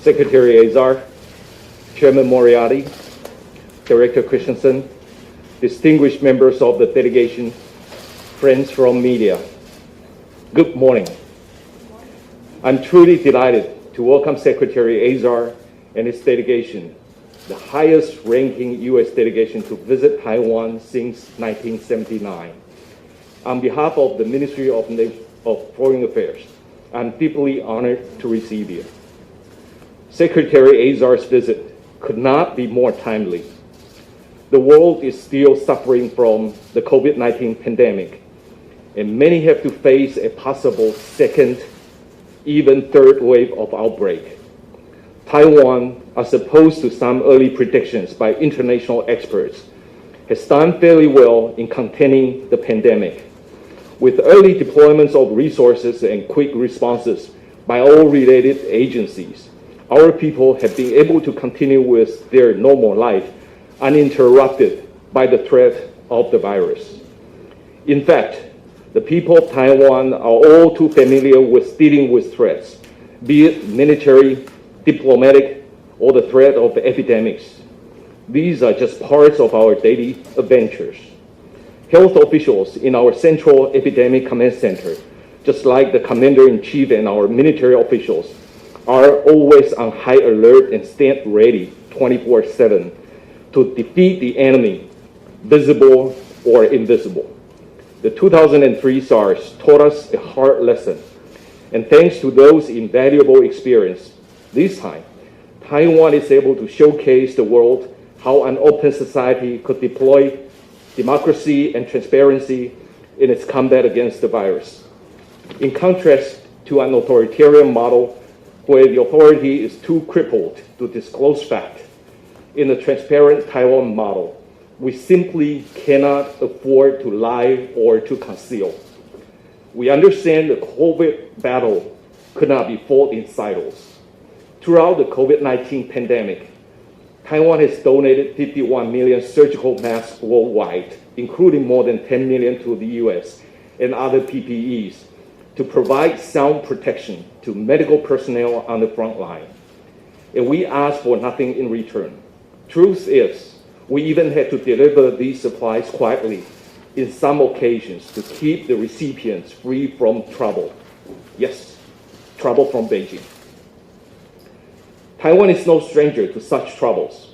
Secretary Azar, Chairman Moriarty, Director Christensen, distinguished members of the delegation, friends from media, good morning. I'm truly delighted to welcome Secretary Azar and his delegation, the highest ranking U.S. delegation to visit Taiwan since 1979. On behalf of the Ministry of Foreign Affairs, I'm deeply honored to receive you. Secretary Azar's visit could not be more timely. The world is still suffering from the COVID-19 pandemic, and many have to face a possible second, even third wave of outbreak. Taiwan, as opposed to some early predictions by international experts, has done fairly well in containing the pandemic. With early deployments of resources and quick responses by all related agencies, our people have been able to continue with their normal life uninterrupted by the threat of the virus. In fact, the people of Taiwan are all too familiar with dealing with threats, be it military, diplomatic, or the threat of epidemics. These are just parts of our daily adventures. Health officials in our Central Epidemic Command Center, just like the Commander-in-Chief and our military officials, are always on high alert and stand ready 24/7 to defeat the enemy, visible or invisible. The 2003 SARS taught us a hard lesson, and thanks to those invaluable experience, this time, Taiwan is able to showcase the world how an open society could deploy democracy and transparency in its combat against the virus. In contrast to an authoritarian model where the authority is too crippled to disclose facts, in the transparent Taiwan model, we simply cannot afford to lie or to conceal. We understand the COVID battle could not be fought in silos. Throughout the COVID-19 pandemic, Taiwan has donated 51 million surgical masks worldwide, including more than 10 million to the US and other PPEs, to provide sound protection to medical personnel on the front line. And we ask for nothing in return. Truth is, we even had to deliver these supplies quietly in some occasions to keep the recipients free from trouble. Yes, trouble from Beijing. Taiwan is no stranger to such troubles.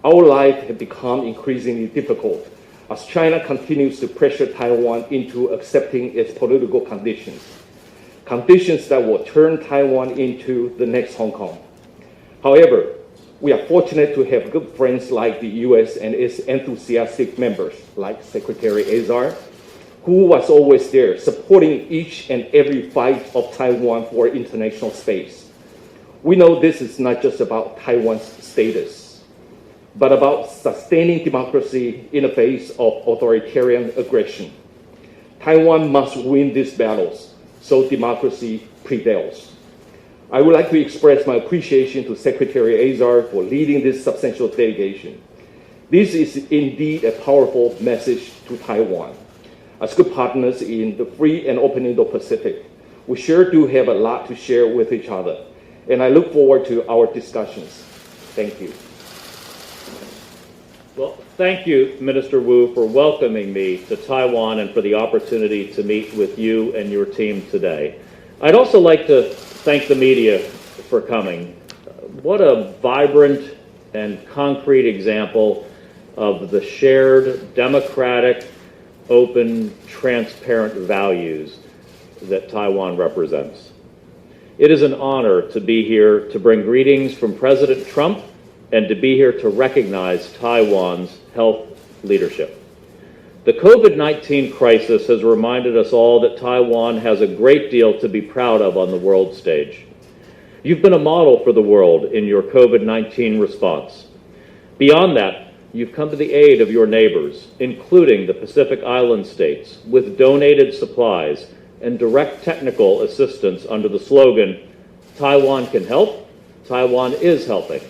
Our life has become increasingly difficult as China continues to pressure Taiwan into accepting its political conditions that will turn Taiwan into the next Hong Kong. However, we are fortunate to have good friends like the U.S. and its enthusiastic members, like Secretary Azar, who was always there supporting each and every fight of Taiwan for international space. We know this is not just about Taiwan's status, but about sustaining democracy in the face of authoritarian aggression. Taiwan must win these battles so democracy prevails. I would like to express my appreciation to Secretary Azar for leading this substantial delegation. This is indeed a powerful message to Taiwan. As good partners in the free and open Indo-Pacific, we sure do have a lot to share with each other, and I look forward to our discussions. Thank you. Well, thank you, Minister Wu, for welcoming me to Taiwan and for the opportunity to meet with you and your team today. I'd also like to thank the media for coming. What a vibrant and concrete example of the shared democratic, open, transparent values that Taiwan represents. It is an honor to be here to bring greetings from President Trump and to be here to recognize Taiwan's health leadership. The COVID-19 crisis has reminded us all that Taiwan has a great deal to be proud of on the world stage. You've been a model for the world in your COVID-19 response. Beyond that, you've come to the aid of your neighbors, including the Pacific Island states, with donated supplies and direct technical assistance under the slogan, Taiwan can help, Taiwan is helping.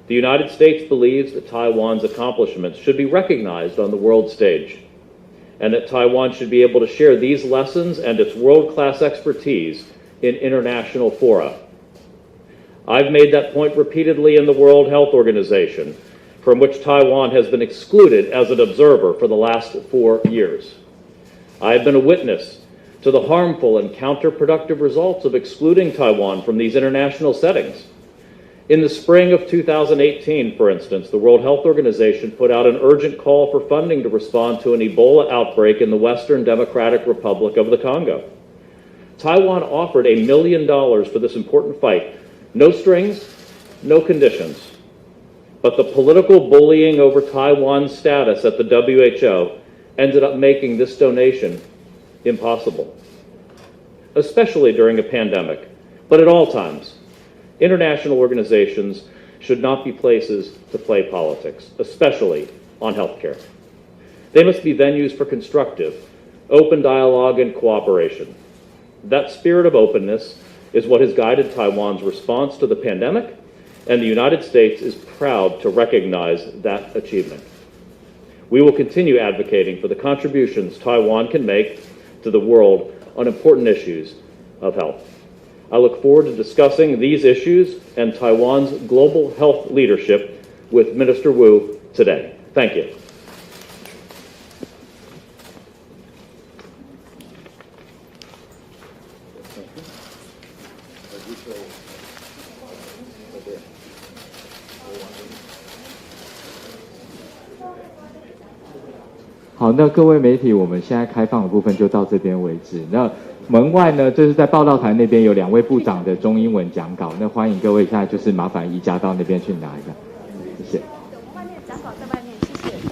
The United States believes that Taiwan's accomplishments should be recognized on the world stage, and that Taiwan should be able to share these lessons and its world-class expertise in international fora. I've made that point repeatedly in the World Health Organization, from which Taiwan has been excluded as an observer for the last 4 years. I have been a witness to the harmful and counterproductive results of excluding Taiwan from these international settings. In the spring of 2018, for instance, the World Health Organization put out an urgent call for funding to respond to an Ebola outbreak in the Western Democratic Republic of the Congo. Taiwan offered $1 million for this important fight. No strings, no conditions. But the political bullying over Taiwan's status at the WHO ended up making this donation impossible, especially during a pandemic, but at all times. International organizations should not be places to play politics, especially on healthcare. They must be venues for constructive, open dialogue and cooperation. That spirit of openness is what has guided Taiwan's response to the pandemic, and the United States is proud to recognize that achievement. We will continue advocating for the contributions Taiwan can make to the world on important issues of health. I look forward to discussing these issues and Taiwan's global health leadership with Minister Wu today. Thank you.好，那各位媒体，我们现在开放的部分就到这边为止。那门外呢，就是在报道台那边有2位部长的中英文讲稿，那欢迎各位现在就是麻烦移驾到那边去拿一下，谢谢。外面讲稿在外面，谢谢。